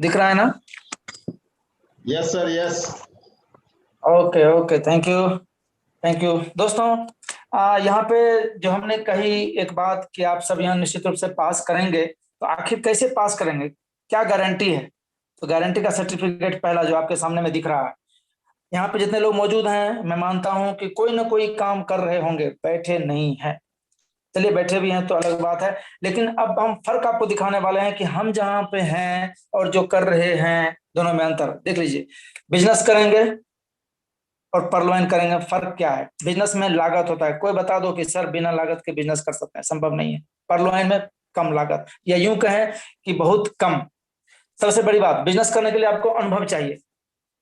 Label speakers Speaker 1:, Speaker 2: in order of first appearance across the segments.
Speaker 1: दिख रहा है ना?
Speaker 2: Yes sir, yes.
Speaker 1: Okay okay, thank you. Thank you दोस्तों। यहाँ पे जो हमने कही एक बात कि आप सब यहाँ निश्चित रूप से पास करेंगे, तो आखिर कैसे पास करेंगे, क्या गारंटी है? तो गारंटी का सर्टिफिकेट पहला जो आपके सामने में दिख रहा है। यहाँ पे जितने लोग मौजूद हैं, मैं मानता हूँ कि कोई ना कोई काम कर रहे होंगे, बैठे नहीं हैं। चलिए, बैठे भी हैं तो अलग बात है, लेकिन अब हम फर्क आपको दिखाने वाले हैं कि हम जहाँ पे हैं और जो कर रहे हैं, दोनों में अंतर देख लीजिए। बिजनेस करेंगे और परलोइन करेंगे, फर्क क्या है? बिजनेस में लागत होता है, कोई बता दो कि सर बिना लागत के बिजनेस कर सकते हैं, संभव नहीं है। परलोइन में कम लागत, या यूं कहें कि बहुत कम। सबसे बड़ी बात, बिजनेस करने के लिए आपको अनुभव चाहिए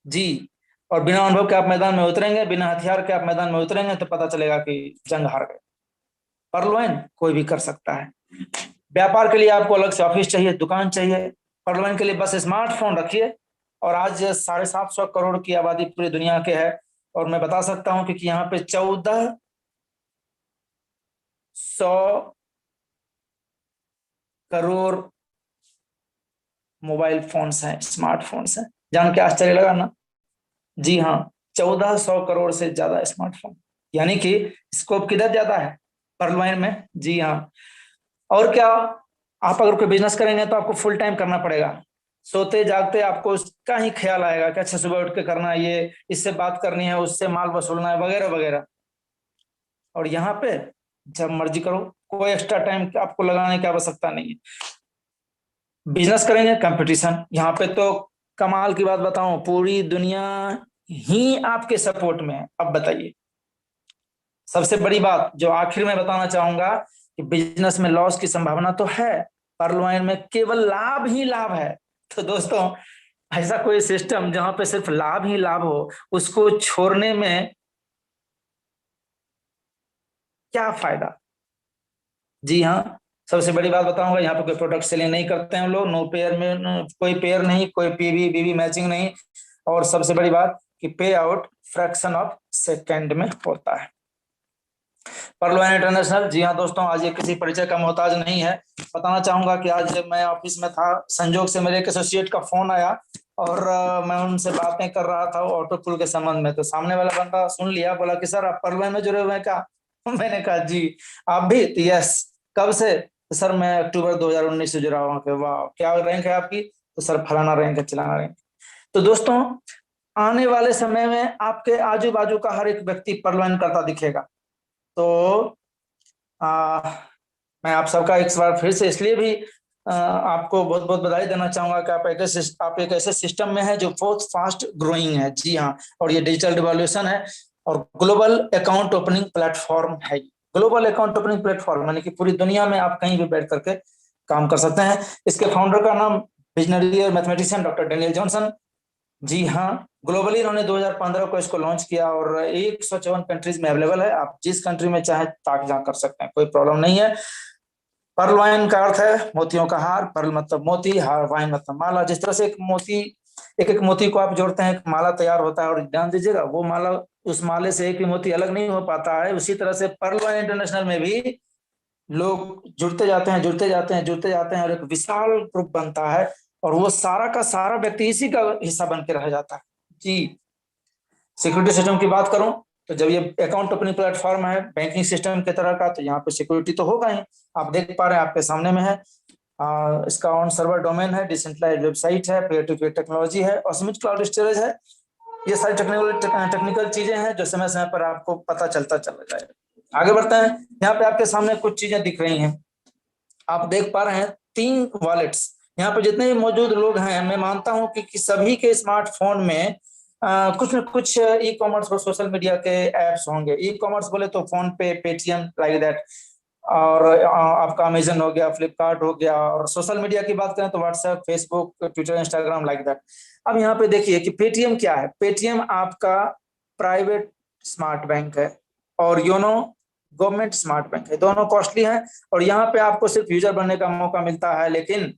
Speaker 1: जी। और बिना अनुभव के आप मैदान में उतरेंगे, बिना हथियार के आप मैदान में उतरेंगे तो पता चलेगा कि जंग हार गए। परलोइन कोई भी कर सकता है। व्यापार के लिए आपको अलग से ऑफिस चाहिए, दुकान चाहिए। परलोइन के लिए बस स्मार्टफोन रखिए। और आज 750 करोड़ की आबादी पूरी दुनिया के है। और मैं बता सकता हूं कि यहाँ पे 1400 करोड़ मोबाइल फोन्स हैं, स्मार्टफोन्स हैं। जान के आश्चर्य लगा ना? जी हाँ, 1400 करोड़ से ज्यादा स्मार्टफोन। यानी कि स्कोप किधर ज्यादा है? परलोइन में, जी हाँ। और क्या, आप अगर कोई बिजनेस करेंगे तो आपको फुल टाइम करना पड़ेगा। सोते जागते आपको उसका ही ख्याल आएगा कि अच्छा सुबह उठ के करना है, ये इससे बात करनी है, उससे माल वसूलना है, वगैरह वगैरह। और यहाँ पे जब मर्जी करो, कोई एक्स्ट्रा टाइम आपको लगाने की आवश्यकता नहीं है। बिजनेस करेंगे, कंपटीशन यहाँ पे तो कमाल की बात बताऊं, पूरी दुनिया ही आपके सपोर्ट में है। अब बताइए, सबसे बड़ी बात जो आखिर में बताना चाहूंगा कि बिजनेस में लॉस की संभावना तो है, परलोइन में केवल लाभ ही लाभ है। तो दोस्तों, ऐसा कोई सिस्टम जहां पे सिर्फ लाभ ही लाभ हो, उसको छोड़ने में क्या फायदा? जी हाँ, सबसे बड़ी बात बताऊंगा, यहाँ पे कोई प्रोडक्ट सेलिंग नहीं करते हैं हम लोग। नो पेयर में कोई पेयर नहीं, कोई पीवी बीवी मैचिंग नहीं। और सबसे बड़ी बात कि पे आउट फ्रैक्शन ऑफ सेकेंड में होता है। परलोइन इंटरनेशनल, जी हाँ दोस्तों, आज ये किसी परिचय का मोहताज नहीं है। बताना चाहूंगा कि आज जब मैं ऑफिस में था, संजोग से मेरे एक एसोसिएट का फोन आया और मैं उनसे बातें कर रहा था ऑटो पुल के संबंध में। तो सामने वाला बंदा सुन लिया, बोला कि सर आप परलोइन में जुड़े हुए हैं क्या? मैंने कहा जी। आप भी? तो यस। कब से? तो सर मैं अक्टूबर 2019 से जुड़ा हुआ हूँ। वाह, क्या रैंक है आपकी? तो सर फलाना रैंक है, चिलाना रैंक। तो दोस्तों, आने वाले समय में आपके आजू बाजू का हर एक व्यक्ति परलोइन करता दिखेगा। तो आ, मैं आप सबका एक बार फिर से इसलिए भी आपको बहुत बहुत बधाई देना चाहूंगा कि आप एक ऐसे सिस्टम में है जो बहुत फास्ट ग्रोइंग है। जी हाँ, और ये डिजिटल रिवॉल्यूशन है और ग्लोबल अकाउंट ओपनिंग प्लेटफॉर्म है। ग्लोबल अकाउंट ओपनिंग प्लेटफॉर्म यानी कि पूरी दुनिया में आप कहीं भी बैठ करके काम कर सकते हैं। इसके फाउंडर का नाम विजनरी और मैथमेटिशियन डॉक्टर डेनियल जॉनसन। जी हाँ, ग्लोबली इन्होंने 2015 को इसको लॉन्च किया और 154 कंट्रीज में अवेलेबल है। आप जिस कंट्री में चाहे ताक झांक कर सकते हैं, कोई प्रॉब्लम नहीं है। पर्ल वाइन का अर्थ है मोतियों का हार। पर्ल मतलब मोती, हार वाइन मतलब माला। जिस तरह से एक मोती, एक एक मोती को आप जोड़ते हैं, एक माला तैयार होता है। और ध्यान दीजिएगा, वो माला, उस माले से एक भी मोती अलग नहीं हो पाता है। उसी तरह से पर्ल वाइन इंटरनेशनल में भी लोग जुड़ते जाते हैं, जुड़ते जाते हैं, जुड़ते जाते हैं और एक विशाल ग्रुप बनता है। और वो सारा का सारा व्यक्ति इसी का हिस्सा बन के रह जाता है जी। सिक्योरिटी सिस्टम की बात करूं तो जब ये अकाउंट ओपनिंग प्लेटफॉर्म है बैंकिंग सिस्टम की तरह का, तो यहाँ पे सिक्योरिटी तो होगा ही। आप देख पा रहे हैं, आपके सामने में है। इसका ऑन सर्वर डोमेन है, डिसेंट्रलाइज्ड वेबसाइट है, पेयर टू पेयर टेक्नोलॉजी है और सीमित क्लाउड स्टोरेज है। ये सारी टेक्निकल चीजें हैं जो समय समय पर आपको पता चलता चला जाएगा। आगे बढ़ते हैं। यहाँ पे आपके सामने कुछ चीजें दिख रही हैं, आप देख पा रहे हैं 3 वॉलेट्स। यहाँ पे जितने भी मौजूद लोग हैं, मैं मानता हूं कि सभी के स्मार्टफोन में कुछ न कुछ ई कॉमर्स और सोशल मीडिया के एप्स होंगे। ई कॉमर्स बोले तो फोन पे, पेटीएम, लाइक दैट। और आपका अमेजन हो गया, फ्लिपकार्ट हो गया। और सोशल मीडिया की बात करें तो WhatsApp, Facebook, Twitter, Instagram, like that. अब यहाँ पे देखिए कि पेटीएम क्या है। पेटीएम आपका प्राइवेट स्मार्ट बैंक है और योनो गवर्नमेंट स्मार्ट बैंक है। दोनों कॉस्टली हैं और यहाँ पे आपको सिर्फ यूजर बनने का मौका मिलता है। लेकिन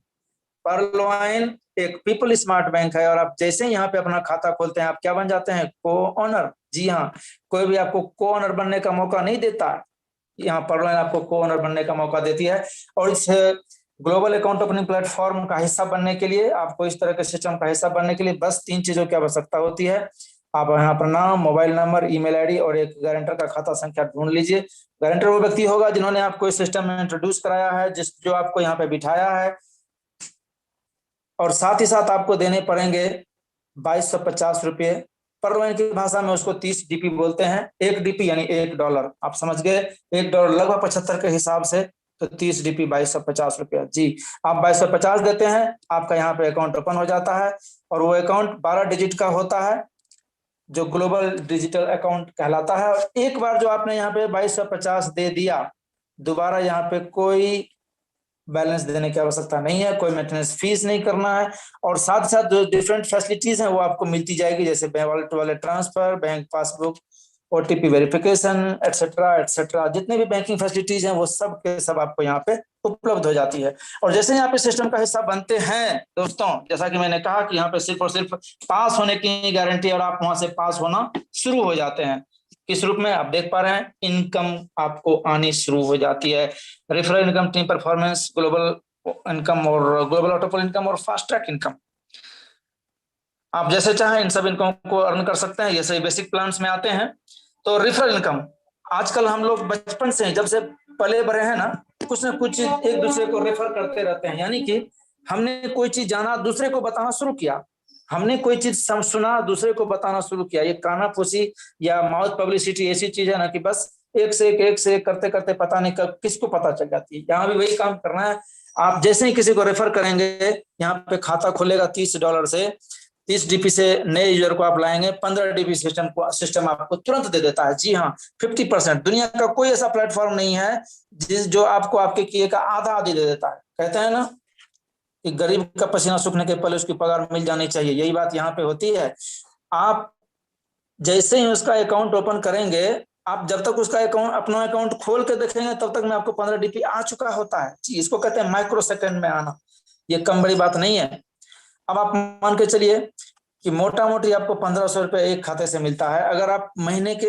Speaker 1: परलोइन एक पीपल स्मार्ट बैंक है और आप जैसे ही यहाँ पे अपना खाता खोलते हैं, आप क्या बन जाते हैं? को ओनर। जी हाँ, कोई भी आपको को ओनर बनने का मौका नहीं देता। यहाँ परलोइन आपको को ओनर बनने का मौका देती है। और इस ग्लोबल अकाउंट ओपनिंग प्लेटफॉर्म का हिस्सा बनने के लिए, आपको इस तरह के सिस्टम का हिस्सा बनने के लिए बस 3 चीजों की आवश्यकता होती है। आप यहाँ पर नाम, मोबाइल नंबर, ईमेल आईडी और एक गारंटर का खाता संख्या ढूंढ लीजिए। गारंटर वो व्यक्ति होगा जिन्होंने आपको इस सिस्टम में इंट्रोड्यूस कराया है, जो आपको यहाँ पे बिठाया है। और साथ ही साथ आपको देने पड़ेंगे 2250 रुपये। परलोइन की भाषा में उसको 30 डीपी बोलते हैं। 1 डीपी यानी $1, आप समझ गए। $1 लगभग 75 के हिसाब से, तो 30 डीपी 2250 रुपया। जी, आप 2250 देते हैं, आपका यहाँ पे अकाउंट ओपन हो जाता है। और वो अकाउंट 12 डिजिट का होता है, जो ग्लोबल डिजिटल अकाउंट कहलाता है। और एक बार जो आपने यहाँ पे 2250 दे दिया, दोबारा यहाँ पे कोई बैलेंस देने की आवश्यकता नहीं है, कोई मेंटेनेंस फीस नहीं करना है। और साथ साथ जो डिफरेंट फैसिलिटीज हैं वो आपको मिलती जाएगी, जैसे बैंक वॉलेट वाले transfer, bank passbook, OTP verification, etcetera etcetera. जितने भी बैंकिंग फैसिलिटीज हैं वो सब के सब आपको यहाँ पे उपलब्ध हो जाती है। और जैसे यहाँ पे सिस्टम का हिस्सा बनते हैं दोस्तों, जैसा कि मैंने कहा कि यहाँ पे सिर्फ और सिर्फ पास होने की गारंटी, और आप वहां से पास होना शुरू हो जाते हैं। किस रूप में आप देख पा रहे हैं, इनकम आपको आनी शुरू हो जाती है। Referral income, team performance, global income और ग्लोबल ऑटोपल इनकम और फास्ट ट्रैक इनकम। आप जैसे चाहें इन सब इनकम को अर्न कर सकते हैं। ये सही बेसिक प्लान्स में आते हैं। तो रेफरल इनकम, आजकल हम लोग बचपन से जब से पले बड़े हैं ना कुछ एक दूसरे को रेफर करते रहते हैं। यानी कि हमने कोई चीज जाना, दूसरे को बताना शुरू किया। हमने कोई चीज सुना, दूसरे को बताना शुरू किया। ये कानाफूसी या माउथ पब्लिसिटी ऐसी चीज है ना कि बस एक से एक करते करते पता नहीं कब किसको पता चल जाती है। यहाँ भी वही काम करना है। आप जैसे ही किसी को रेफर करेंगे, यहाँ पे खाता खुलेगा $30 से। 30 डीपी से नए यूजर को आप लाएंगे, 15 डीपी सिस्टम आपको तुरंत दे देता है। जी हाँ, 50%। दुनिया का कोई ऐसा प्लेटफॉर्म नहीं है जो आपको आपके किए का आधा आधी दे देता है। कहते हैं ना कि गरीब का पसीना सूखने के पहले उसकी पगार मिल जानी चाहिए, यही बात यहाँ पे होती है। आप जैसे ही उसका अकाउंट ओपन करेंगे, आप जब तक उसका अकाउंट, अपना अकाउंट खोल के देखेंगे, तब तक में आपको 15 डीपी आ चुका होता है। जी, इसको कहते हैं माइक्रो सेकंड में आना। ये कम बड़ी बात नहीं है। अब आप मान के चलिए कि मोटा मोटी आपको 1500 रुपये एक खाते से मिलता है। अगर आप महीने के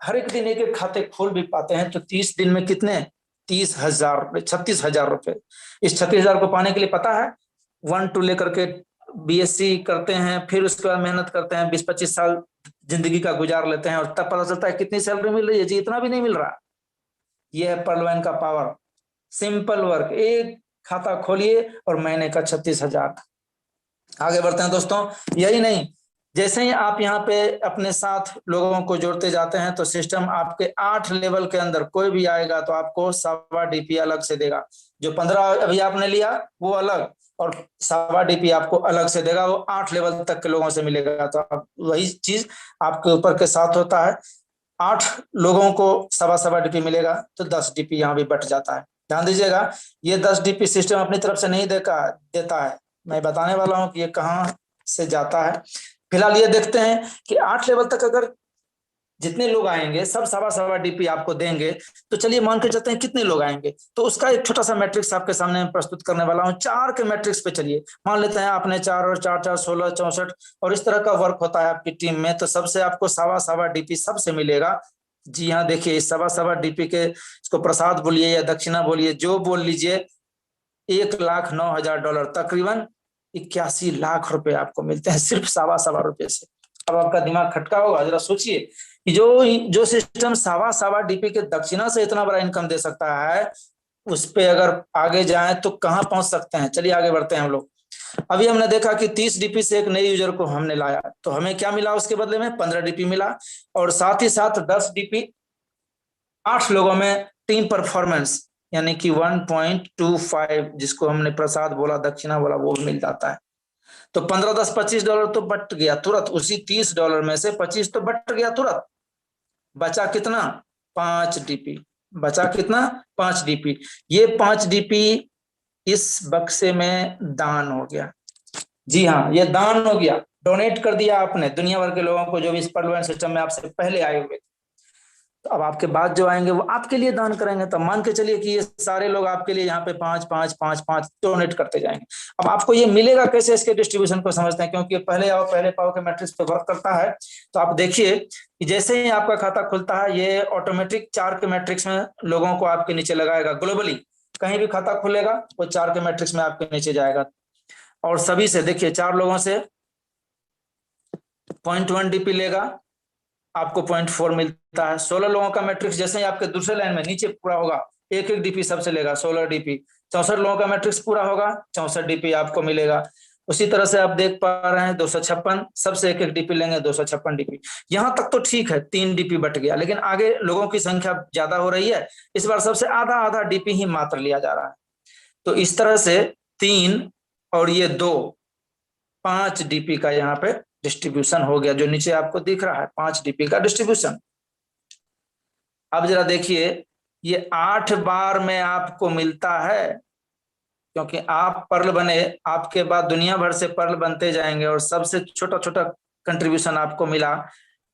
Speaker 1: हर एक दिन एक एक खाते खोल भी पाते हैं, तो 30 दिन में कितने, 30,000 रुपये, 36,000 रुपये। इस 36,000 को पाने के लिए पता है 1 to लेकर के बीएससी करते हैं, फिर उसके बाद मेहनत करते हैं, 20-25 साल जिंदगी का गुजार लेते हैं, और तब पता चलता है कितनी सैलरी मिल रही है। जी, इतना भी नहीं मिल रहा। यह है पर्लवैन का पावर। सिंपल वर्क, एक खाता खोलिए और महीने का 36,000। आगे बढ़ते हैं दोस्तों। यही नहीं, जैसे ही आप यहाँ पे अपने साथ लोगों को जोड़ते जाते हैं, तो सिस्टम आपके 8 लेवल के अंदर कोई भी आएगा तो आपको 1.25 डीपी अलग से देगा। जो 15 अभी आपने लिया वो अलग, और 1.25 डीपी आपको अलग से देगा। वो 8 लेवल तक के लोगों से मिलेगा। तो आप वही चीज आपके ऊपर के साथ होता है। 8 लोगों को 1.25 डीपी मिलेगा, तो 10 डीपी यहाँ भी बट जाता है। ध्यान दीजिएगा, ये 10 डीपी सिस्टम अपनी तरफ से नहीं देता है। मैं बताने वाला हूं कि ये कहाँ से जाता है। फिलहाल ये देखते हैं कि 8 लेवल तक अगर जितने लोग आएंगे सब 1.25 डीपी आपको देंगे, तो चलिए मान के चलते हैं कितने लोग आएंगे। तो उसका एक छोटा सा मैट्रिक्स आपके सामने प्रस्तुत करने वाला हूं। 4 के मैट्रिक्स पे चलिए, मान लेते हैं आपने 4 और 4 4 16 64, और इस तरह का वर्क होता है आपकी टीम में। तो सबसे आपको 1.25 डीपी सबसे मिलेगा। जी हाँ, देखिए इस 1.25 डीपी के, इसको प्रसाद बोलिए या दक्षिणा बोलिए, जो बोल लीजिए, $1,09,000, तकरीबन 81 लाख रुपए आपको मिलते हैं सिर्फ 1.25 रुपए से। अब आपका दिमाग खटका होगा, जरा सोचिए कि जो सिस्टम 1.25 डीपी के दक्षिणा से इतना बड़ा इनकम दे सकता है, उस पे अगर आगे जाएं तो कहां पहुंच सकते हैं। चलिए आगे बढ़ते हैं हम लोग। अभी हमने देखा कि 30 डीपी से एक नए यूजर को हमने लाया, तो हमें क्या मिला उसके बदले में, 15 डीपी मिला। और साथ ही साथ 10 डीपी 8 लोगों में टीम परफॉर्मेंस यानी कि 1.25, जिसको हमने प्रसाद बोला, दक्षिणा बोला, वो मिल जाता है। तो 15 10 $25 तो बट गया तुरंत। उसी $30 में से 25 तो बट गया तुरंत। बचा कितना, 5 डीपी। बचा कितना, 5 डीपी। ये 5 डीपी इस बक्से में दान हो गया। जी हाँ, ये दान हो गया, डोनेट कर दिया आपने दुनिया भर के लोगों को जो भी इस पर्लवैन सिस्टम में आपसे पहले आए हुए। तो अब आपके बाद जो आएंगे वो आपके लिए दान करेंगे। तो मान के चलिए कि ये सारे लोग आपके लिए यहाँ पे 5 5 5 5 डोनेट करते जाएंगे। अब आपको ये मिलेगा कैसे, इसके डिस्ट्रीब्यूशन को समझते हैं, क्योंकि पहले आओ पहले पाओ के मैट्रिक्स पे वर्क करता है। तो आप देखिए कि जैसे ही आपका खाता खुलता है, ये ऑटोमेटिक 4 के मैट्रिक्स में लोगों को आपके नीचे लगाएगा ग्लोबली। कहीं भी खाता खुलेगा वो 4 के मैट्रिक्स में आपके नीचे जाएगा। और सभी से देखिए 4 लोगों से 0.1 डीपी लेगा, आपको 0.4 मिलता है। 16 लोगों का मैट्रिक्स जैसे ही आपके दूसरे लाइन में नीचे पूरा होगा, 1-1 डीपी सबसे लेगा, 16 डीपी। 64 लोगों का मैट्रिक्स पूरा होगा, 64 डीपी आपको मिलेगा। उसी तरह से आप देख पा रहे हैं 256 सबसे 1-1 डीपी लेंगे, 256 डीपी। यहां तक तो ठीक है, 3 डीपी बट गया, लेकिन आगे लोगों की संख्या ज्यादा हो रही है, इस बार सबसे आधा आधा डीपी ही मात्र लिया जा रहा है। तो इस तरह से 3 और ये 2, 5 डीपी का यहाँ पे डिस्ट्रीब्यूशन हो गया, जो नीचे आपको दिख रहा है 5 डीपी का डिस्ट्रीब्यूशन। अब जरा देखिए, ये 8 बार में आपको मिलता है, क्योंकि आप पर्ल बने, आपके बाद दुनिया भर से पर्ल बनते जाएंगे और सबसे छोटा छोटा कंट्रीब्यूशन आपको मिला,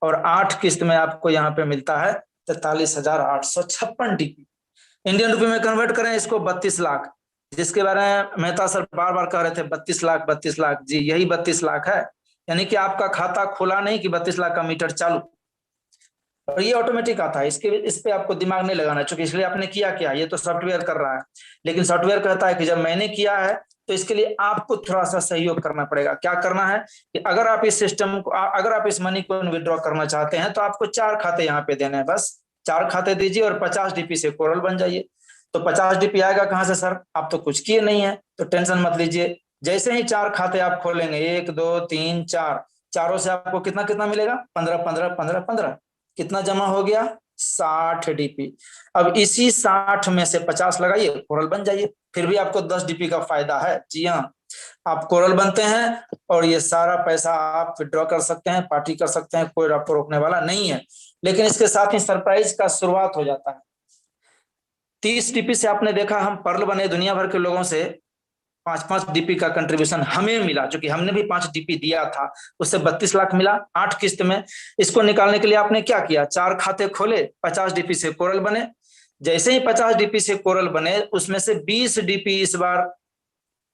Speaker 1: और 8 किस्त में आपको यहाँ पे मिलता है 43,856 डीपी। इंडियन रुपए में कन्वर्ट करें इसको 32 लाख, जिसके बारे में मेहता सर बार बार कह रहे थे 32 लाख 32 लाख, जी यही 32 लाख है। यानी कि आपका खाता खुला नहीं कि 32 लाख का मीटर चालू, और ये ऑटोमेटिक आता है, इसके इस पे आपको दिमाग नहीं लगाना, क्योंकि इसलिए आपने किया क्या, ये तो सॉफ्टवेयर कर रहा है। लेकिन सॉफ्टवेयर कहता है कि जब मैंने किया है तो इसके लिए आपको थोड़ा सा सहयोग करना पड़ेगा। क्या करना है कि अगर आप इस सिस्टम को, अगर आप इस मनी को विड्रॉ करना चाहते हैं तो आपको 4 खाते यहाँ पे देने हैं, बस 4 खाते दीजिए और 50 डीपी से कोरल बन जाइए। तो 50 डीपी आएगा कहाँ से सर, आप तो कुछ किए नहीं है, तो टेंशन मत लीजिए। जैसे ही 4 खाते आप खोलेंगे, 1 2 3 4, चारों से आपको कितना कितना मिलेगा, 15 15 15 15, कितना जमा हो गया, 60 डीपी। अब इसी 60 में से 50 लगाइए, कोरल बन जाइए। फिर भी आपको 10 डीपी का फायदा है। जी हाँ, आप कोरल बनते हैं और ये सारा पैसा आप विड्रॉ कर सकते हैं, पार्टी कर सकते हैं, कोई आपको रोकने वाला नहीं है। लेकिन इसके साथ ही सरप्राइज का शुरुआत हो जाता है। 30 डीपी से आपने देखा हम पर्ल बने, दुनिया भर के लोगों से 5-5 डीपी का कंट्रीब्यूशन हमें मिला, क्योंकि हमने भी 5 डीपी दिया था, उससे 32 लाख मिला 8 किस्त में। इसको निकालने के लिए आपने क्या किया, 4 खाते खोले, 50 डीपी से कोरल बने। जैसे ही 50 डीपी से कोरल बने, उसमें से 20 डीपी इस बार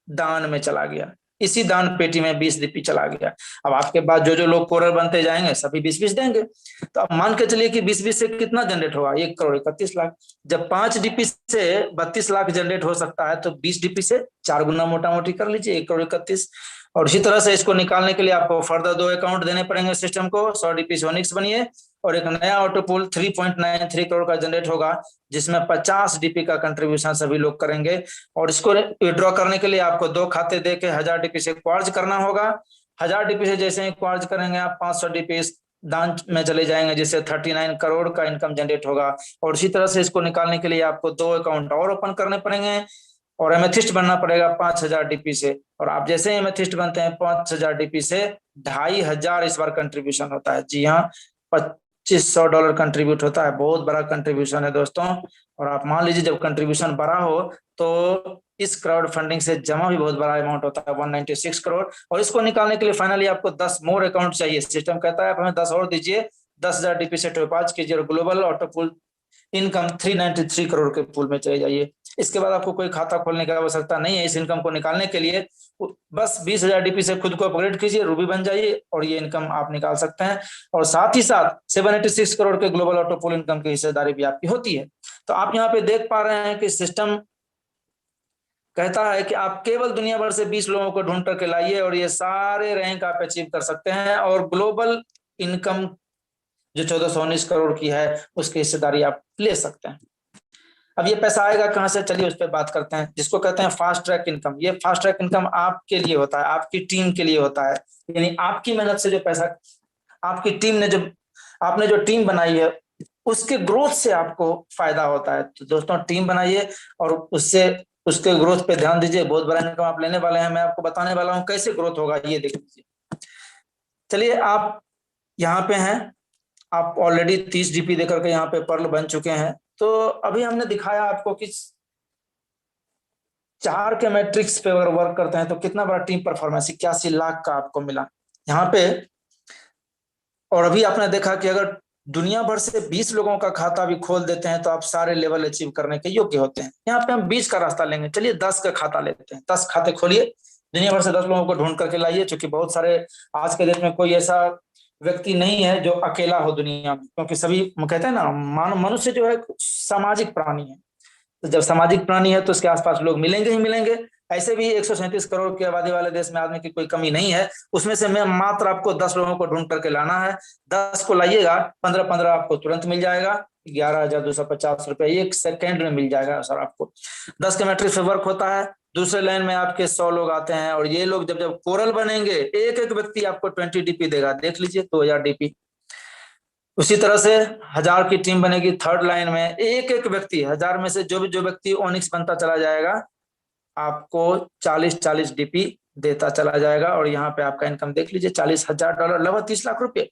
Speaker 1: दान में चला गया, इसी दान पेटी में 20 डीपी चला गया। अब आपके बाद जो जो लोग कोरल बनते जाएंगे सभी 20-20 देंगे, तो अब मान के चलिए कि 20-20 से कितना जनरेट होगा, 1,31,00,000। जब 5 डीपी से 32 लाख जनरेट हो सकता है, तो 20 डीपी से 4 गुना मोटा मोटी कर लीजिए, 1,31,00,000। और इसी तरह से इसको निकालने के लिए आपको फर्दर 2 अकाउंट देने पड़ेंगे सिस्टम को। 100 डीपी से ओनिक्स बनिए, और एक नया ऑटो पूल 3.93 करोड़ का जनरेट होगा, जिसमें 50 डीपी का कंट्रीब्यूशन सभी लोग करेंगे। और इसको विड्रॉ करने के लिए आपको 2 खाते देके 1000 डीपी से क्वार्ज करना होगा। 1000 डीपी से जैसे ही क्वार्ज करेंगे आप, 500 डीपी दान में चले जाएंगे, जिससे 39 करोड़ का इनकम जनरेट होगा। और इसी तरह से इसको निकालने के लिए आपको 2 अकाउंट और ओपन करने पड़ेंगे, और एमेथिस्ट बनना पड़ेगा 5000 डीपी से। और आप जैसे ही एमेथिस्ट बनते हैं 5000 डीपी से 2500 इस बार कंट्रीब्यूशन होता है। जी हाँ, $2500 कंट्रीब्यूट होता है, बहुत बड़ा कंट्रीब्यूशन है दोस्तों। और आप मान लीजिए जब कंट्रीब्यूशन बड़ा हो तो इस क्राउड फंडिंग से जमा भी बहुत बड़ा अमाउंट होता है, 196 करोड़। और इसको निकालने के लिए फाइनली आपको 10 मोर अकाउंट चाहिए। सिस्टम कहता है आप हमें 10 और दीजिए, 10,000 डीपी से टॉपाज कीजिए और global auto pool income 393 crore के पूल में चले जाइए। इसके बाद आपको कोई खाता खोलने की आवश्यकता नहीं है। इस इनकम को निकालने के लिए बस 20,000 डीपी से खुद को अपग्रेड कीजिए, रूबी बन जाइए, और ये इनकम आप निकाल सकते हैं। और साथ ही साथ 786 करोड़ के ग्लोबल ऑटो पूल इनकम की हिस्सेदारी भी आपकी होती है। तो आप यहाँ पे देख पा रहे हैं कि सिस्टम कहता है कि आप केवल दुनिया भर से 20 लोगों को ढूंढ करके लाइए और ये सारे रैंक आप अचीव कर सकते हैं, और ग्लोबल इनकम जो 1419 करोड़ की है उसकी हिस्सेदारी आप ले सकते हैं। अब ये पैसा आएगा कहां से, चलिए उस पर बात करते हैं, जिसको कहते हैं फास्ट ट्रैक इनकम। ये फास्ट ट्रैक इनकम आपके लिए होता है, आपकी टीम के लिए होता है। यानी आपकी मेहनत से जो पैसा, आपकी टीम ने जो, आपने जो टीम बनाई है उसके ग्रोथ से आपको फायदा होता है। तो दोस्तों टीम बनाइए और उससे उसके ग्रोथ पे ध्यान दीजिए। बहुत बड़ा इनकम आप लेने वाले हैं, मैं आपको बताने वाला हूं कैसे ग्रोथ होगा, ये देख लीजिए। चलिए आप यहाँ पे हैं, आप ऑलरेडी 30 डीपी देकर के यहाँ पे पर्ल बन चुके हैं। तो अभी हमने दिखाया आपको कि 4 के मैट्रिक्स पे अगर वर्क करते हैं तो कितना बड़ा टीम परफॉर्मेंस 81 लाख का आपको मिला यहाँ पे। और अभी आपने देखा कि अगर दुनिया भर से 20 लोगों का खाता भी खोल देते हैं तो आप सारे लेवल अचीव करने के योग्य होते हैं। यहाँ पे हम 20 का रास्ता लेंगे, चलिए 10 का खाता लेते हैं। 10 खाते खोलिए, दुनिया भर से 10 लोगों को ढूंढ करके लाइए, क्योंकि बहुत सारे आज के देश में कोई ऐसा व्यक्ति नहीं है जो अकेला हो दुनिया में, क्योंकि सभी कहते हैं ना, मनुष्य जो है सामाजिक प्राणी है। तो जब सामाजिक प्राणी है तो उसके आसपास लोग मिलेंगे ही मिलेंगे। ऐसे भी 137 करोड़ की आबादी वाले देश में आदमी की कोई कमी नहीं है। उसमें से मैं मात्र आपको 10 लोगों को ढूंढ करके लाना है। 10 को लाइएगा, 15-15 आपको तुरंत मिल जाएगा। 11,250 रुपये 1 सेकेंड में मिल जाएगा सर आपको। 10 के मैट्रिक्स से वर्क होता है। दूसरे लाइन में आपके 100 लोग आते हैं, और ये लोग जब जब कोरल बनेंगे, एक एक व्यक्ति आपको 20 डीपी देगा। देख लीजिए 2000 डीपी। उसी तरह से 1000 की टीम बनेगी थर्ड लाइन में। एक एक व्यक्ति 1000 में से जो व्यक्ति ओनिक्स बनता चला जाएगा, आपको 40-40 डीपी देता चला जाएगा। और यहाँ पे आपका इनकम देख लीजिए, $40,000, लगभग 30 लाख रुपए।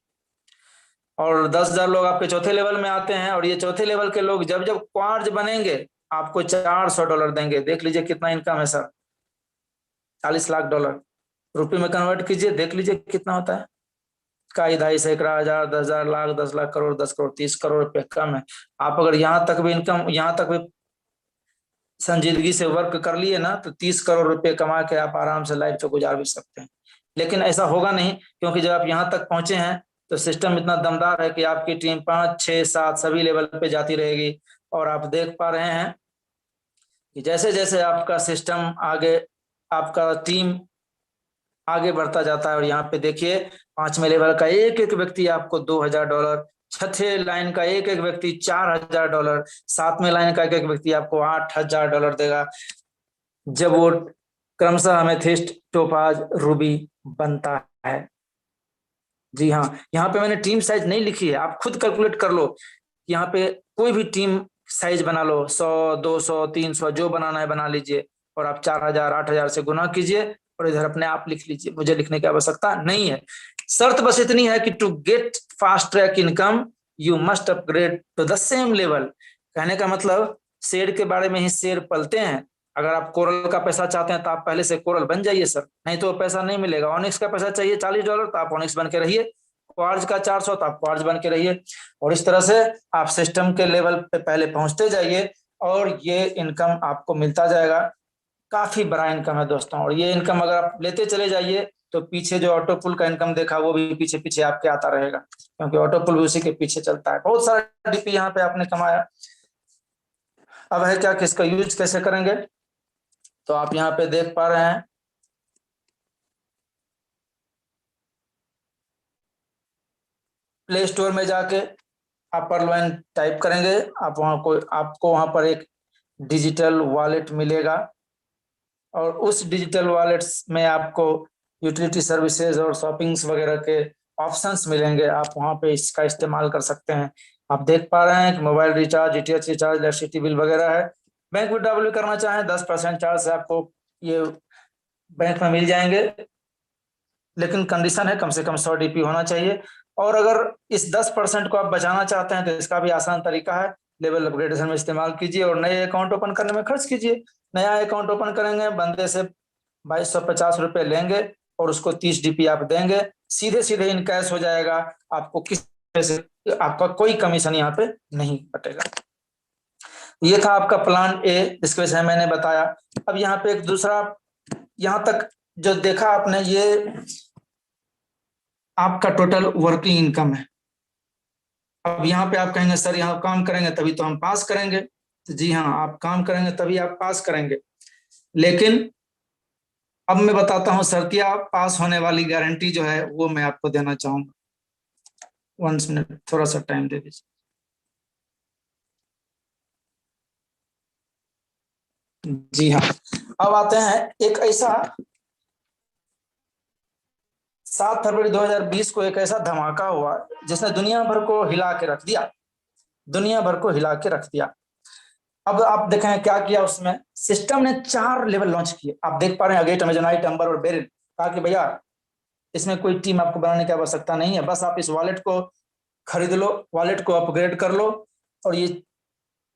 Speaker 1: और 10,000 लोग आपके चौथे लेवल में आते हैं, और ये चौथे लेवल के लोग जब जब क्वार्ज बनेंगे आपको $400 देंगे। देख लीजिए कितना इनकम है सर, $40 लाख। रुपये में कन्वर्ट कीजिए, देख लीजिए कितना होता है। का 2.5 सैकड़ा, 1000, 10,000, लाख, 10 लाख, करोड़, 10 करोड़, 30 करोड़ रुपए कम है। आप अगर यहाँ तक भी इनकम, यहाँ तक भी संजीदगी से वर्क कर लिए ना, तो 30 करोड़ रुपए कमा के आप आराम से लाइफ को गुजार भी सकते हैं। लेकिन ऐसा होगा नहीं, क्योंकि जब आप यहाँ तक पहुंचे हैं तो सिस्टम इतना दमदार है कि आपकी टीम 5, 6, 7 सभी लेवल पे जाती रहेगी। और आप देख पा रहे हैं कि जैसे जैसे आपका सिस्टम आगे, आपका टीम आगे बढ़ता जाता है। और यहाँ पे देखिए 5वें लेवल का एक एक व्यक्ति आपको $2,000, छठे लाइन का एक एक व्यक्ति $4,000, 7वें लाइन का एक एक व्यक्ति आपको $8,000 देगा, जब वो क्रमशः अमेथिस्ट, टोपाज, रूबी बनता है। जी हाँ, यहाँ पे मैंने टीम साइज नहीं लिखी है, आप खुद कैलकुलेट कर लो। यहाँ पे कोई भी टीम साइज बना लो, 100, 200, 300 जो बनाना है बना लीजिए, और आप 4,000, 8,000 से गुना कीजिए, और इधर अपने आप लिख लीजिए। मुझे लिखने की आवश्यकता नहीं है। शर्त बस इतनी है कि to get fast track income you must upgrade to the same level. कहने का मतलब शेर के बारे में ही शेर पलते हैं। अगर आप कोरल का पैसा चाहते हैं तो आप पहले से कोरल बन जाइए सर, नहीं तो पैसा नहीं मिलेगा। ऑनिक्स का पैसा चाहिए $40 तो आप ऑनिक्स बन के रहिए। क्वार्ज का 400 तो आप क्वार्ज बन के रहिए। और इस तरह से आप सिस्टम के लेवल पे पहले पहुंचते जाइए, और ये इनकम आपको मिलता जाएगा। काफी बड़ा इनकम है दोस्तों। और ये इनकम अगर आप लेते चले जाइए तो पीछे जो ऑटो पुल का इनकम देखा वो भी पीछे पीछे आपके आता रहेगा, क्योंकि ऑटो पुल भी उसी के पीछे चलता है। बहुत सारा डीपी यहाँ पे आपने कमाया। अब है क्या कि इसका यूज कैसे करेंगे, तो आप यहाँ पे देख पा रहे हैं प्ले स्टोर में जाके आप परलोइन टाइप करेंगे, आप वहां को आपको वहां पर एक डिजिटल वॉलेट मिलेगा, और उस डिजिटल वॉलेट्स में आपको यूटिलिटी सर्विसेज और शॉपिंग्स वगैरह के ऑप्शंस मिलेंगे। आप वहां पे इसका इस्तेमाल कर सकते हैं। आप देख पा रहे हैं कि mobile recharge, DTH recharge, electricity bill वगैरह है। बैंक विड्रॉल करना चाहें 10% चार्ज से आपको ये बैंक में मिल जाएंगे, लेकिन कंडीशन है कम से कम 100 डीपी होना चाहिए। और अगर इस 10% को आप बचाना चाहते हैं तो इसका भी आसान तरीका है, लेवल अपग्रेडेशन में इस्तेमाल कीजिए और नए अकाउंट ओपन करने में खर्च कीजिए। नया अकाउंट ओपन करेंगे, बंदे से 2,250 रुपए लेंगे और उसको 30 डीपी आप देंगे, सीधे सीधे इन कैश हो जाएगा। आपको किसी से आपका कोई कमीशन यहाँ पे नहीं कटेगा। ये था आपका प्लान ए, जिसके वजह से मैंने बताया। अब यहाँ पे एक दूसरा, यहाँ तक जो देखा आपने, ये आपका टोटल वर्किंग इनकम है। अब यहाँ पे आप कहेंगे सर यहाँ काम करेंगे तभी तो हम पास करेंगे। तो जी हाँ, आप काम करेंगे तभी आप पास करेंगे, लेकिन अब मैं बताता हूँ शर्तिया पास होने वाली गारंटी जो है वो मैं आपको देना चाहूंगा। 1 मिनट, थोड़ा सा टाइम दे दीजिए। जी हाँ, अब आते हैं एक ऐसा 7 फरवरी 2020 को एक ऐसा धमाका हुआ जिसने दुनिया भर को हिला के रख दिया, दुनिया भर को हिला के रख दिया। अब आप देखें क्या किया उसमें, सिस्टम ने 4 लेवल लॉन्च किए। आप देख पा रहे हैं अगेट, अमेजोनाइट, अंबर और बेरिल। कहा कि भैया इसमें कोई टीम आपको बनाने की आवश्यकता नहीं है, बस आप इस वॉलेट को खरीद लो, वॉलेट को अपग्रेड कर लो, और ये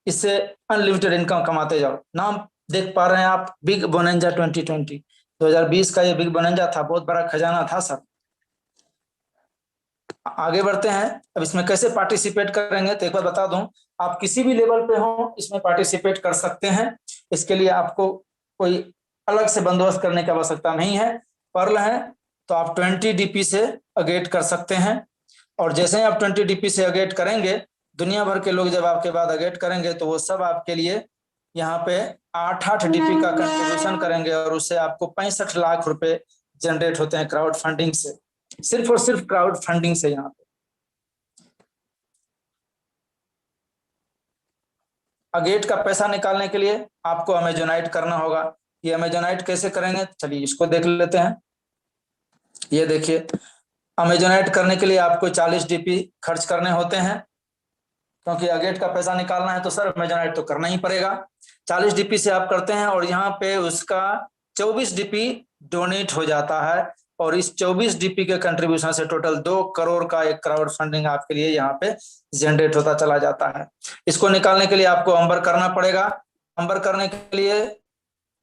Speaker 1: इससे अनलिमिटेड इनकम कमाते जाओ। नाम देख पा रहे हैं आप, बिग बोनेंजा 2020, 2020 का ये बिग बोनेंजा था, बहुत बड़ा खजाना था सर। आगे बढ़ते हैं। अब इसमें कैसे पार्टिसिपेट करेंगे तो एक बार बता दूं, आप किसी भी लेवल पे हो इसमें पार्टिसिपेट कर सकते हैं। इसके लिए आपको कोई अलग से बंदोबस्त करने की आवश्यकता नहीं है। पर्ल है तो आप 20 डीपी से अगेट कर सकते हैं, और जैसे ही आप 20 डीपी से अगेट करेंगे, दुनिया भर के लोग जब आपके बाद अगेट करेंगे तो वो सब आपके लिए यहाँ पे 8 डीपी का कंट्रीब्यूशन करेंगे और उससे आपको 65 लाख रुपए जनरेट होते हैं क्राउड फंडिंग से, सिर्फ और सिर्फ क्राउड फंडिंग से। यहाँ पे अगेट का पैसा निकालने के लिए आपको अमेजोनाइट करना होगा। ये अमेजोनाइट कैसे करेंगे, चलिए इसको देख लेते हैं। ये देखिए, अमेजोनाइट करने के लिए आपको 40 डीपी खर्च करने होते हैं, क्योंकि अगेट का पैसा निकालना है तो सर अमेजोनाइट तो करना ही पड़ेगा। 40 डीपी से आप करते हैं और यहाँ पे उसका 24 डीपी डोनेट हो जाता है, और इस 24 डीपी के कंट्रीब्यूशन से टोटल 2 करोड़ का एक क्राउड फंडिंग आपके लिए यहाँ पे जनरेट होता चला जाता है। इसको निकालने के लिए आपको अंबर करना पड़ेगा। अंबर करने के लिए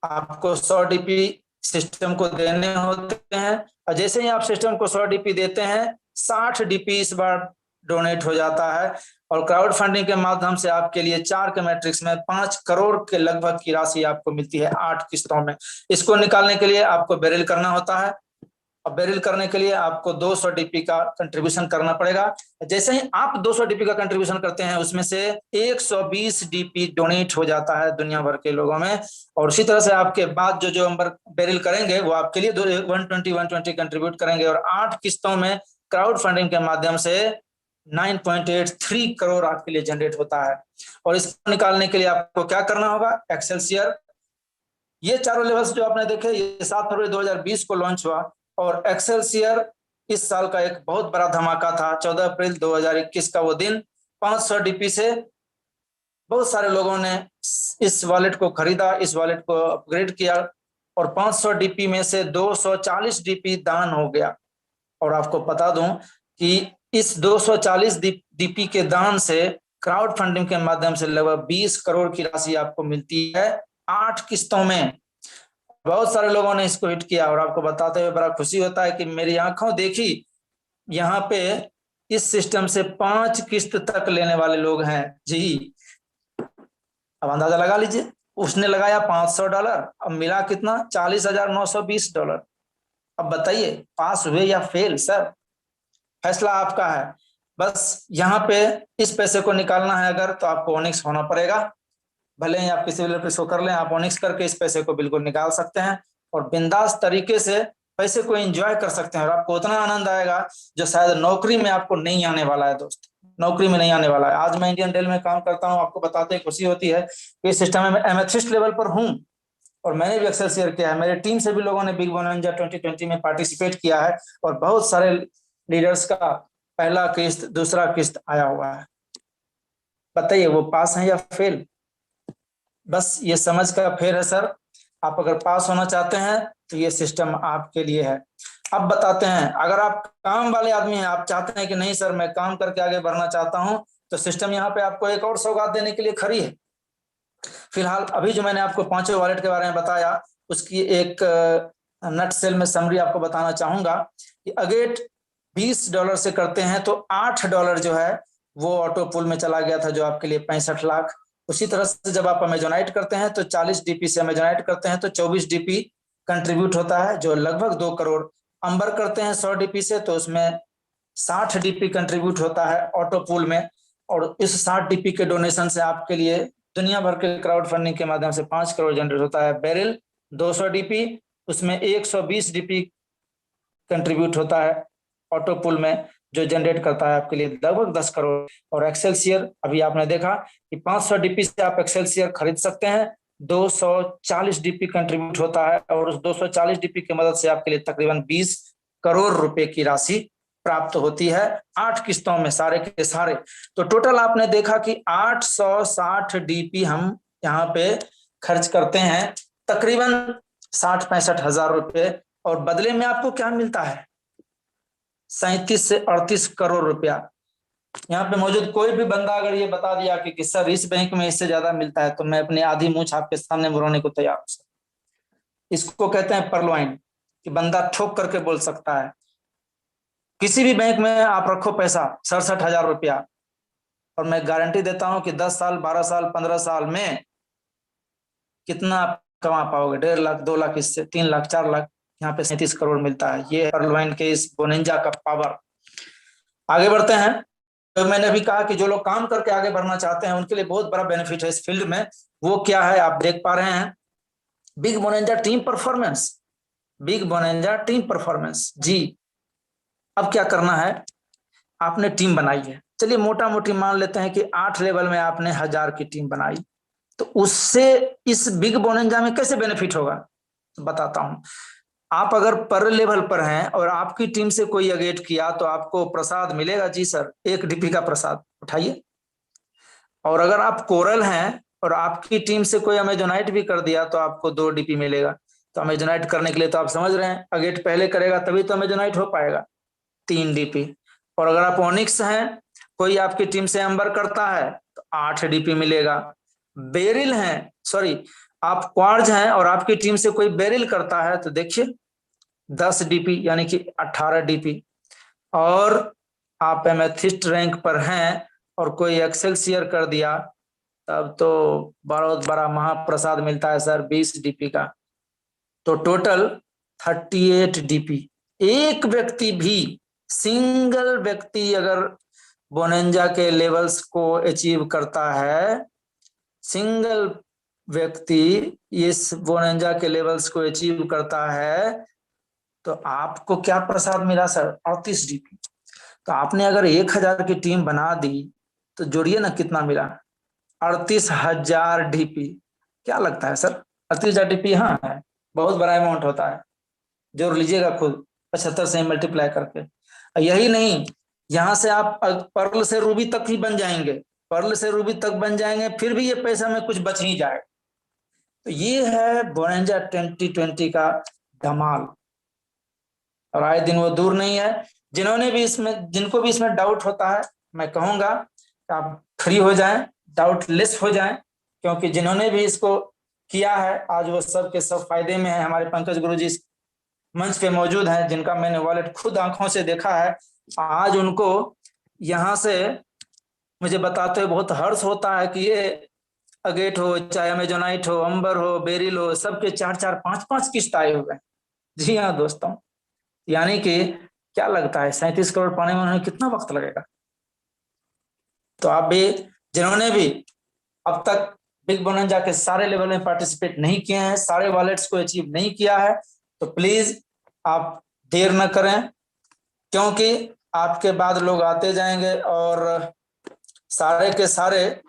Speaker 1: आपको 100 डीपी सिस्टम को देने होते हैं, और जैसे ही आप सिस्टम को 100 डीपी देते हैं 60 डीपी इस बार डोनेट हो जाता है, और क्राउड फंडिंग के माध्यम से आपके लिए 4 के मैट्रिक्स में 5 करोड़ के लगभग की राशि आपको मिलती है 8 किस्तों में। इसको निकालने के लिए आपको बेरिल करना होता है, और बेरिल करने के लिए आपको 200 डीपी का कंट्रीब्यूशन करना पड़ेगा। जैसे ही आप 200 डीपी का कंट्रीब्यूशन करते हैं उसमें से 120 डीपी डोनेट हो जाता है दुनिया भर के लोगों में, और उसी तरह से आपके बाद जो अंबर बेरिल करेंगे वो आपके लिए 120 कंट्रीब्यूट करेंगे, और 8 किस्तों में क्राउड फंडिंग के माध्यम से 9.83 करोड़ आपके लिए जनरेट होता है। और इसको निकालने के लिए आपको क्या करना होगा, एक्सेलसियर, ये चारों लेवल्स जो आपने देखे ये 7 फरवरी 2020 को लॉन्च हुआ, और एक्सेलसियर इस साल का एक बहुत बड़ा धमाका था। 14 अप्रैल 2021 का वो दिन, 500 डीपी से बहुत सारे लोगों ने इस वॉलेट को खरीदा, इस वॉलेट को अपग्रेड किया, और 500 डीपी में से 240 डीपी दान हो गया। और आपको बता दूं कि इस 240 डीपी के दान से क्राउड फंडिंग के माध्यम से लगभग 20 करोड़ की राशि आपको मिलती है 8 किस्तों में। बहुत सारे लोगों ने इसको हिट किया, और आपको बताते हुए बड़ा खुशी होता है कि मेरी आंखों देखी यहाँ पे इस सिस्टम से 5 किस्त तक लेने वाले लोग हैं जी। अब अंदाजा लगा लीजिए, उसने लगाया $500, अब मिला कितना, $40,920। अब बताइए पास हुए या फेल, सर फैसला आपका है। बस यहाँ पे इस पैसे को निकालना है अगर, तो आपको ओनिक्स होना पड़ेगा। भले ही आप किसी भी लेवल पे कर लें, आप ओनिक्स करके इस पैसे को बिल्कुल निकाल सकते हैं, और बिंदास तरीके से पैसे को एंजॉय कर सकते हैं, और आपको उतना आनंद आएगा जो शायद नौकरी में आपको नहीं आने वाला है दोस्त, नौकरी में नहीं आने वाला है। आज मैं इंडियन रेल में काम करता हूँ, आपको बताते ही खुशी होती है कि इस सिस्टम में एमेथिस्ट लेवल पर हूँ, और मैंने भी एक्सेलसियर किया है। मेरे टीम से भी लोगों ने बिग बोनांजा 2020 में पार्टिसिपेट किया है, और बहुत सारे लीडर्स का पहला किस्त दूसरा किस्त आया हुआ है। बताइए वो पास है या फेल, बस ये समझ का फेर है सर। आप अगर पास होना चाहते हैं तो ये सिस्टम आपके लिए है। अब बताते हैं, अगर आप काम वाले आदमी हैं, आप चाहते हैं कि नहीं सर मैं काम करके आगे बढ़ना चाहता हूं, तो सिस्टम यहाँ पे आपको एक और सौगात देने के लिए खड़ी है। फिलहाल अभी जो मैंने आपको 5 वॉलेट के बारे में बताया, उसकी एक नट सेल में समरी आपको बताना चाहूंगा कि अगेट $20 से करते हैं तो $8 जो है वो ऑटो पुल में चला गया था, जो आपके लिए 65 लाख। उसी तरह से जब आप अमेजोनाइट करते हैं तो 40 डीपी से अमेजोनाइट करते हैं तो 24 डीपी कंट्रीब्यूट होता है, जो लगभग 2 करोड़। अंबर करते हैं 100 डीपी से तो उसमें 60 डीपी कंट्रीब्यूट होता है ऑटो पुल में, और इस 60 डीपी के डोनेशन से आपके लिए दुनिया भर के क्राउड फंडिंग के माध्यम से 5 करोड़ जनरेट होता है। बेरिल 200 डीपी, उसमें 120 डीपी कंट्रीब्यूट होता है ऑटो पुल में, जो जनरेट करता है आपके लिए लगभग 10 करोड़। और एक्सेलसियर अभी आपने देखा कि 500 डीपी से आप एक्सेलसियर खरीद सकते हैं, 240 डीपी कंट्रीब्यूट होता है, और उस 240 डीपी की मदद से आपके लिए तकरीबन 20 करोड़ रुपए की राशि प्राप्त होती है 8 किस्तों में सारे के सारे। तो टोटल आपने देखा कि 860 डीपी हम यहाँ पे खर्च करते हैं, तकरीबन 60-65 हजार रुपए, और बदले में आपको क्या मिलता है, 37 से 38 करोड़ रुपया। यहाँ पे मौजूद कोई भी बंदा अगर ये बता दिया कि सर इस बैंक में इससे ज्यादा मिलता है, तो मैं अपनी आधी मूंछ आपके सामने मुड़ाने को तैयार हूं। इसको कहते हैं परलवाइन, कि बंदा ठोक करके बोल सकता है। किसी भी बैंक में आप रखो पैसा 67,000 रुपया, और मैं गारंटी देता हूं कि 10 साल 12 साल 15 साल में कितना आप कमा पाओगे, 1.5 लाख 2 लाख, इससे 3 लाख 4 लाख। यहाँ पे 37 करोड़ मिलता है। ये परलवाइन के इस बोनेंजा का पावर। आगे बढ़ते हैं। तो मैंने भी कहा कि जो लोग काम करके आगे बढ़ना चाहते हैं उनके लिए बहुत बड़ा बेनिफिट है इस फील्ड में, वो क्या है आप देख पा रहे हैं, big bonanza team performance, big bonanza team performance जी। अब क्या करना है, आपने टीम बनाई है, चलिए मोटा मोटी मान लेते हैं कि 8 लेवल में आपने 1000 की टीम बनाई, तो उससे इस बिग बोनेंजा में कैसे बेनिफिट होगा तो बताता हूं। आप अगर पर लेवल पर हैं और आपकी टीम से कोई अगेट किया तो आपको प्रसाद मिलेगा जी सर, 1 डीपी का प्रसाद उठाइए। और अगर आप कोरल हैं और आपकी टीम से कोई अमेजोनाइट भी कर दिया तो आपको 2 डीपी मिलेगा। तो अमेजोनाइट करने के लिए तो आप समझ रहे हैं, अगेट पहले करेगा तभी तो अमेजोनाइट हो पाएगा, 3 डीपी। और अगर आप ओनिक्स हैं, कोई आपकी टीम से अंबर करता है तो 8 डीपी मिलेगा। बेरिल हैं, सॉरी, आप क्वार्ज हैं और आपकी टीम से कोई बेरिल करता है तो देखिए 10 डीपी यानी कि 18 डीपी। और आप एमेथिस्ट रैंक पर हैं और कोई एक्सेलसियर कर दिया तब तो बहुत बड़ा महाप्रसाद मिलता है सर, 20 डीपी का। तो टोटल 38 डीपी। एक व्यक्ति भी, सिंगल व्यक्ति अगर बोनेंजा के लेवल्स को अचीव करता है, सिंगल व्यक्ति इस बोनेंजा के लेवल्स को अचीव करता है तो आपको क्या प्रसाद मिला सर, 38 डीपी। तो आपने अगर 1000 की टीम बना दी तो जोड़िए ना कितना मिला, 38,000 डीपी। क्या लगता है सर, 38,000 डीपी? हाँ है, बहुत बड़ा अमाउंट होता है, जोड़ लीजिएगा खुद 75 से मल्टीप्लाई करके। यही नहीं, यहां से आप पर्ल से रूबी तक ही बन जाएंगे, पर्ल से रूबी तक बन जाएंगे फिर भी ये पैसा में कुछ बच नहीं जाएगा। तो ये है बोनेंजा 2020 का धमाल। और आए दिन वो दूर नहीं है। जिन्होंने भी इसमें, जिनको भी इसमें डाउट होता है, मैं कहूंगा कि आप फ्री हो जाएं, डाउटलेस हो जाएं, क्योंकि जिन्होंने भी इसको किया है आज वो सब के सब फायदे में है। हमारे पंकज गुरुजी इस मंच पे मौजूद हैं, जिनका मैंने वॉलेट खुद आंखों से देखा है। आज उनको यहाँ से मुझे बताते हुए बहुत हर्ष होता है कि ये अगेट हो, चाहे अमेजोनाइट हो, अंबर हो, बेरिल हो, सबके 4-4, 5-5 किस्त आए हुए हैं। जी हाँ दोस्तों, यानी कि क्या लगता है 37 करोड़ पाने में उन्हें कितना वक्त लगेगा। तो आप भी, जिन्होंने भी अब तक बिग बोनेंजा के सारे लेवल में पार्टिसिपेट नहीं किए हैं, सारे वॉलेट्स को अचीव नहीं किया है, तो प्लीज आप देर न करें, क्योंकि आपके बाद लोग आते जाएंगे और सारे के सारे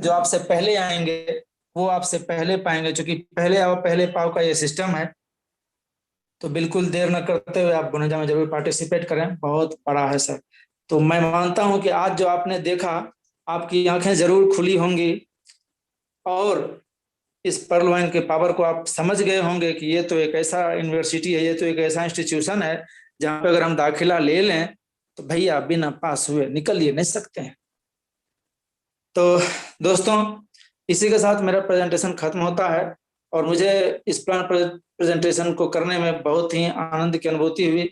Speaker 1: जो आपसे पहले आएंगे वो आपसे पहले पाएंगे, क्योंकि पहले आओ पहले पाओ का ये सिस्टम है। तो बिल्कुल देर न करते हुए आप बोनेंजा में जरूर पार्टिसिपेट करें, बहुत बड़ा है सर। तो मैं मानता हूं कि आज जो आपने देखा, आपकी आंखें जरूर खुली होंगी और इस पर्ल वाइन के पावर को आप समझ गए होंगे कि ये तो एक ऐसा यूनिवर्सिटी है, ये तो एक ऐसा इंस्टीट्यूशन है जहां पे अगर हम दाखिला ले लें तो भैया बिना पास हुए निकल ही नहीं सकते हैं। तो दोस्तों, इसी के साथ मेरा प्रेजेंटेशन खत्म होता है और मुझे इस प्रेजेंटेशन को करने में बहुत ही आनंद की अनुभूति हुई।